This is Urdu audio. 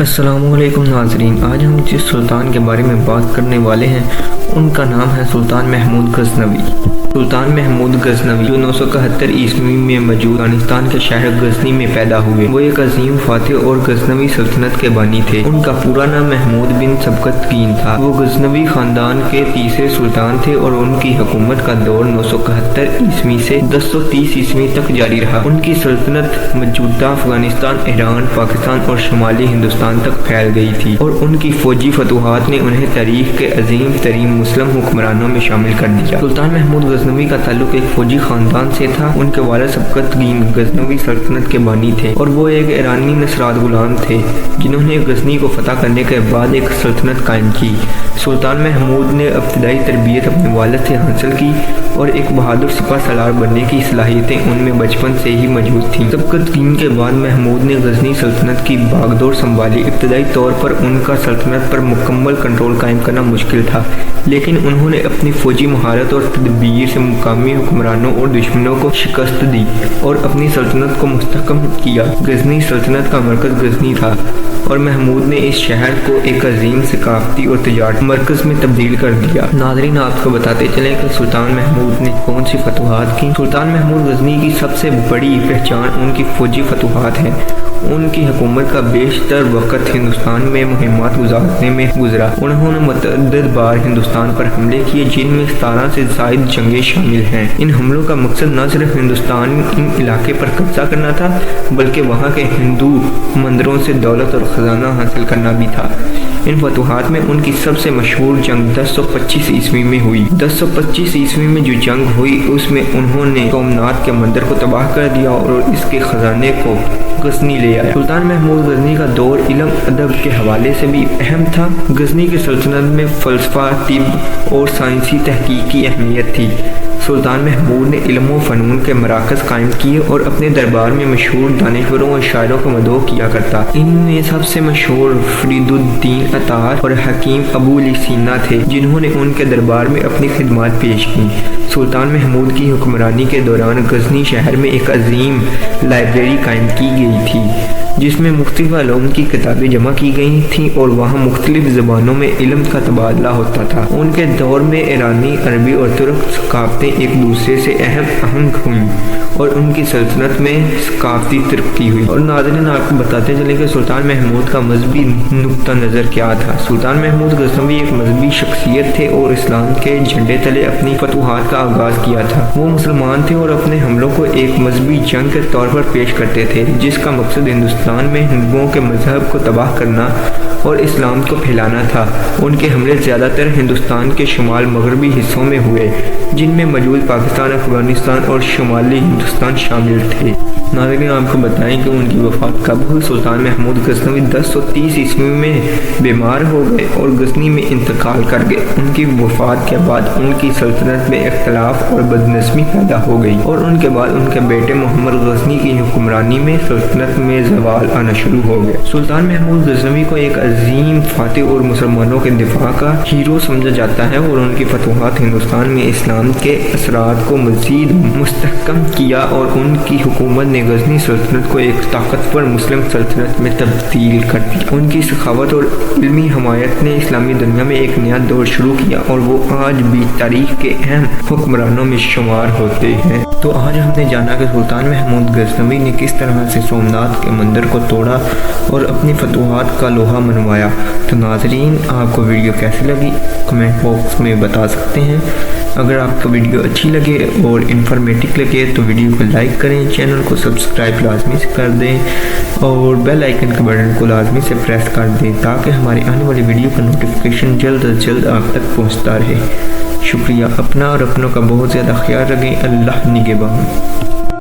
السلام علیکم ناظرین، آج ہم جس سلطان کے بارے میں بات کرنے والے ہیں ان کا نام ہے سلطان محمود غزنوی۔ سلطان محمود غزنوی جو 971 عیسوی میں موجود افغانستان کے شہر غزنی میں پیدا ہوئے، وہ ایک عظیم فاتح اور غزنوی سلطنت کے بانی تھے۔ ان کا پورا نام محمود بن سبکتگین تھا۔ وہ غزنوی خاندان کے تیسرے سلطان تھے اور ان کی حکومت کا دور 971 عیسوی سے 1030 عیسوی تک جاری رہا۔ ان کی سلطنت موجودہ افغانستان، ایران، پاکستان اور شمالی ہندوستان تک پھیل گئی تھی اور ان کی فوجی فتوحات نے انہیں تاریخ کے عظیم ترین مسلم حکمرانوں میں شامل کر دیا۔ سلطان محمود غزنوی کا تعلق ایک فوجی خاندان سے تھا۔ ان کے والد سبکتگین غزنوی سلطنت کے بانی تھے اور وہ ایک ایرانی نژاد غلام تھے جنہوں نے غزنی کو فتح کرنے کے بعد ایک سلطنت قائم کی۔ سلطان محمود نے ابتدائی تربیت اپنے والد سے حاصل کی اور ایک بہادر سپہ سالار بننے کی صلاحیتیں ان میں بچپن سے ہی موجود تھیں۔ سبکتگین کے بعد محمود نے غزنی سلطنت کی باغڈور سنبھالی۔ ابتدائی طور پر ان کا سلطنت پر مکمل کنٹرول قائم کرنا مشکل تھا، لیکن انہوں نے اپنی فوجی مہارت اور تدبیر سے مقامی حکمرانوں اور دشمنوں کو شکست دی اور اپنی سلطنت کو مستحکم کیا۔ غزنی سلطنت کا مرکز غزنی تھا اور محمود نے اس شہر کو ایک عظیم ثقافتی اور تجارتی مرکز میں تبدیل کر دیا۔ ناظرین، آپ کو بتاتے چلیں کہ سلطان محمود نے کون سی فتوحات کی۔ سلطان محمود غزنی کی سب سے بڑی پہچان ان کی فوجی فتوحات ہے۔ ان کی حکومت کا بیشتر وقت ہندوستان میں مہمات گزارنے میں گزرا۔ انہوں نے متعدد بار ہندوستان پر حملے کیے، جن میں 17 سے زائد جنگیں شامل ہیں۔ ان حملوں کا مقصد نہ صرف ہندوستان ان علاقے پر قبضہ کرنا تھا، بلکہ وہاں کے ہندو مندروں سے دولت اور خزانہ حاصل کرنا بھی تھا۔ ان فتوحات میں ان کی سب سے مشہور جنگ 1025 عیسوی میں ہوئی۔ 1025 عیسوی میں جو جنگ ہوئی اس میں انہوں نے سومناتھ کے مندر کو تباہ کر دیا اور اس کے خزانے کو غزنی لے آیا۔ سلطان محمود غزنی کا دور علم ادب کے حوالے سے بھی اہم تھا۔ غزنی کی سلطنت میں فلسفہ، طب اور سائنسی تحقیق کی اہمیت تھی۔ سلطان محمود نے علم و فنون کے مراکز قائم کیے اور اپنے دربار میں مشہور دانشوروں اور شاعروں کو مدعو کیا کرتا۔ ان میں سب سے مشہور فرید الدین اطار اور حکیم ابو علی سینا تھے، جنہوں نے ان کے دربار میں اپنی خدمات پیش کیں۔ سلطان محمود کی حکمرانی کے دوران غزنی شہر میں ایک عظیم لائبریری قائم کی گئی تھی، جس میں مختلف علوم کی کتابیں جمع کی گئی تھیں اور وہاں مختلف زبانوں میں علم کا تبادلہ ہوتا تھا۔ ان کے دور میں ایرانی، عربی اور ترک ثقافتیں ایک دوسرے سے اہم ہوئیں اور ان کی سلطنت میں ثقافتی ترقی ہوئی۔ اور ناظرین، آپ کو بتاتے چلیں کہ سلطان محمود کا مذہبی نقطہ نظر کیا تھا۔ سلطان محمود غزنوی ایک مذہبی شخصیت تھے اور اسلام کے جھنڈے تلے اپنی فتوحات کا آغاز کیا تھا۔ وہ مسلمان تھے اور اپنے حملوں کو ایک مذہبی جنگ کے طور پر پیش کرتے تھے، جس کا مقصد ہندوستان میں ہندوؤں کے مذہب کو تباہ کرنا اور اسلام کو پھیلانا تھا۔ ان کے حملے زیادہ تر ہندوستان کے شمال مغربی حصوں میں ہوئے، جن میں موجود پاکستان، افغانستان اور شمالی ہندوستان شامل تھے۔ ناظرین، آپ کو بتائیں کہ ان کی وفات کب ہوئی۔ سلطان محمود غزنوی 1030 عیسوی میں بیمار ہو گئے اور غزنی میں انتقال کر گئے۔ ان کی وفات کے بعد ان کی سلطنت میں اختلاف اور بدنظمی پیدا ہو گئی اور ان کے بعد ان کے بیٹے محمد غزنی کی حکمرانی میں سلطنت میں زوال آنا شروع ہو گیا۔ سلطان محمود غزنوی کو ایک عظیم فاتح اور مسلمانوں کے دفاع کا ہیرو سمجھا جاتا ہے اور ان کی فتوحات ہندوستان میں اسلام کے اثرات کو مزید مستحکم کیا اور ان کی حکومت نے غزنی سلطنت کو ایک طاقتور مسلم سلطنت میں تبدیل کر دیا۔ ان کی سخاوت اور علمی حمایت نے اسلامی دنیا میں ایک نیا دور شروع کیا اور وہ آج بھی تاریخ کے اہم حکمرانوں میں شمار ہوتے ہیں۔ تو آج ہم نے جانا کہ سلطان محمود غزنوی نے کس طرح سے سومناتھ کے مندر کو توڑا اور اپنی فتوحات کا لوہا منوایا۔ تو ناظرین، آپ کو ویڈیو کیسی لگی کمنٹ باکس میں بتا سکتے ہیں۔ اگر آپ کو ویڈیو اچھی لگے اور انفارمیٹو لگے تو ویڈیو کو لائک کریں، چینل کو سبسکرائب لازمی سے کر دیں اور بیل آئیکن کے بٹن کو لازمی سے پریس کر دیں تاکہ ہماری آنے والی ویڈیو کا نوٹیفیکیشن جلد از جلد آپ تک پہنچتا رہے۔ شکریہ۔ اپنا اور اپنوں کا بہت زیادہ خیال رکھیں۔ اللہ نگہبان۔